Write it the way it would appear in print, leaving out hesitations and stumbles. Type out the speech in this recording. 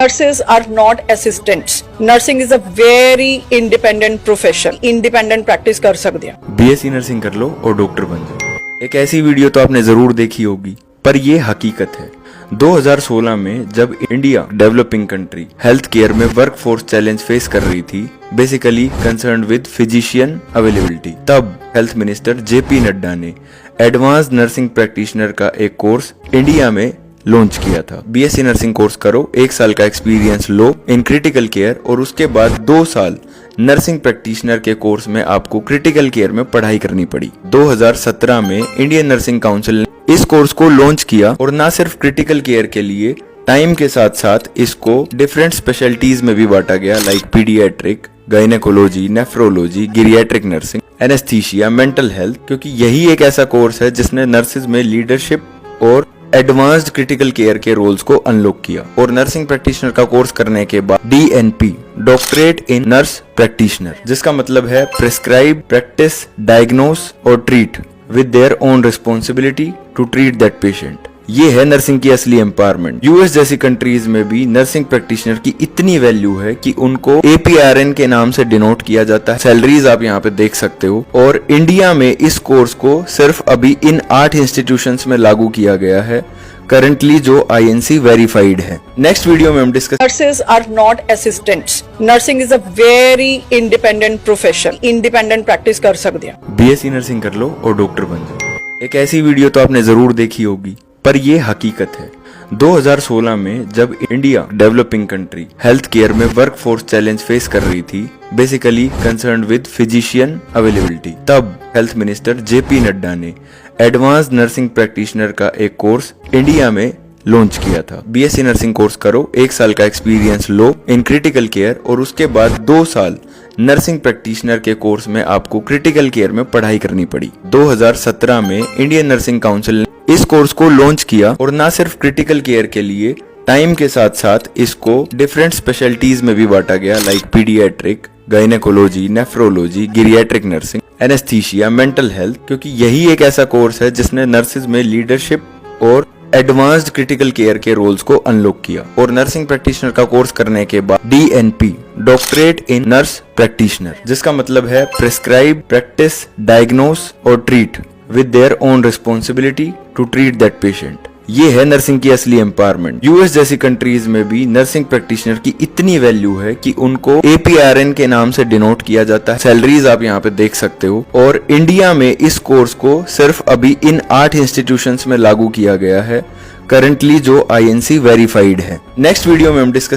Nurses are not assistants. Nursing is a very independent profession. Independent practice कर सकते हैं। BSc nursing कर लो और डॉक्टर बन जाओ। एक ऐसी वीडियो तो आपने जरूर देखी होगी, पर ये हकीकत है। 2016 में जब India developing country health care में वर्कफोर्स चैलेंज फेस कर रही थी, basically concern with physician availability, तब हेल्थ मिनिस्टर जेपी नड्डा ने एडवांस नर्सिंग प्रैक्टिशनर का एक कोर्स इंडिया में लॉन्च किया था। बीएससी नर्सिंग कोर्स करो, 1 साल का experience low in critical care और उसके बाद 2 साल नर्सिंग प्रैक्टिशनर के कोर्स में आपको क्रिटिकल केयर में पढ़ाई करनी पड़ी। 2017 में इंडियन नर्सिंग काउंसिल ने इस कोर्स को लॉन्च किया और न सिर्फ क्रिटिकल केयर के लिए, टाइम के साथ साथ इसको डिफरेंट स्पेशलिटीज में भी बांटा गया, like paediatric, gynaecology, nephrology, geriatric nursing, anaesthesia, mental health, क्योंकि यही एक ऐसा कोर्स है जिसने नर्सिस में लीडरशिप और एडवांस्ड क्रिटिकल केयर के रोल्स को अनलॉक किया। और नर्सिंग प्रैक्टिशनर का कोर्स करने के बाद DNP, doctorate in nurse practitioner, जिसका मतलब है प्रिस्क्राइब, प्रैक्टिस, डायग्नोस और treat with their own responsibility to treat that patient. ये है नर्सिंग की असली एम्पावरमेंट। यूएस जैसी कंट्रीज में भी नर्सिंग प्रैक्टिशनर की इतनी वैल्यू है कि उनको एपीआरएन के नाम से डिनोट किया जाता है। सैलरीज आप यहाँ पे देख सकते हो। और इंडिया में इस कोर्स को सिर्फ अभी इन 8 इंस्टीट्यूशंस में लागू किया गया है करंटली, जो आईएनसी वेरीफाइड है। नेक्स्ट वीडियो में हम discuss. Nurses are not assistants. Nursing is a very independent profession. Independent practice कर सकते हैं। बीएससी नर्सिंग कर लो और डॉक्टर बन जाओ। एक ऐसी वीडियो तो आपने जरूर देखी होगी, पर ये हकीकत है। 2016 में जब India developing country health care में वर्कफोर्स चैलेंज फेस कर रही थी, basically concern with physician availability, तब हेल्थ मिनिस्टर जेपी नड्डा ने एडवांस नर्सिंग प्रैक्टिशनर का एक कोर्स इंडिया में लॉन्च किया था। बीएससी नर्सिंग कोर्स करो, 1 साल का experience low in critical care और उसके बाद 2 साल नर्सिंग प्रैक्टिशनर के कोर्स में आपको क्रिटिकल केयर में पढ़ाई करनी पड़ी। 2017 में इंडियन नर्सिंग काउंसिल ने इस कोर्स को लॉन्च किया और न सिर्फ क्रिटिकल केयर के लिए, टाइम के साथ साथ इसको डिफरेंट स्पेशलिटीज में भी बांटा गया, like paediatric, gynaecology, nephrology, geriatric nursing, anaesthesia, mental health, क्योंकि यही एक ऐसा कोर्स है जिसने नर्सिस में लीडरशिप और एडवांस्ड क्रिटिकल केयर के रोल्स को अनलॉक किया। और नर्सिंग प्रैक्टिशनर का कोर्स करने के बाद DNP, doctorate in nurse practitioner, जिसका मतलब है प्रिस्क्राइब, प्रैक्टिस, डायग्नोस और treat with their own responsibility to treat that patient. ये है नर्सिंग की असली एम्पावरमेंट। यूएस जैसी कंट्रीज में भी नर्सिंग प्रैक्टिशनर की इतनी वैल्यू है कि उनको एपीआरएन के नाम से डिनोट किया जाता है। सैलरीज आप यहाँ पे देख सकते हो। और इंडिया में इस कोर्स को सिर्फ अभी इन 8 इंस्टीट्यूशंस में लागू किया गया है करंटली, जो आईएनसी वेरीफाइड है। नेक्स्ट वीडियो में हम डिस्कस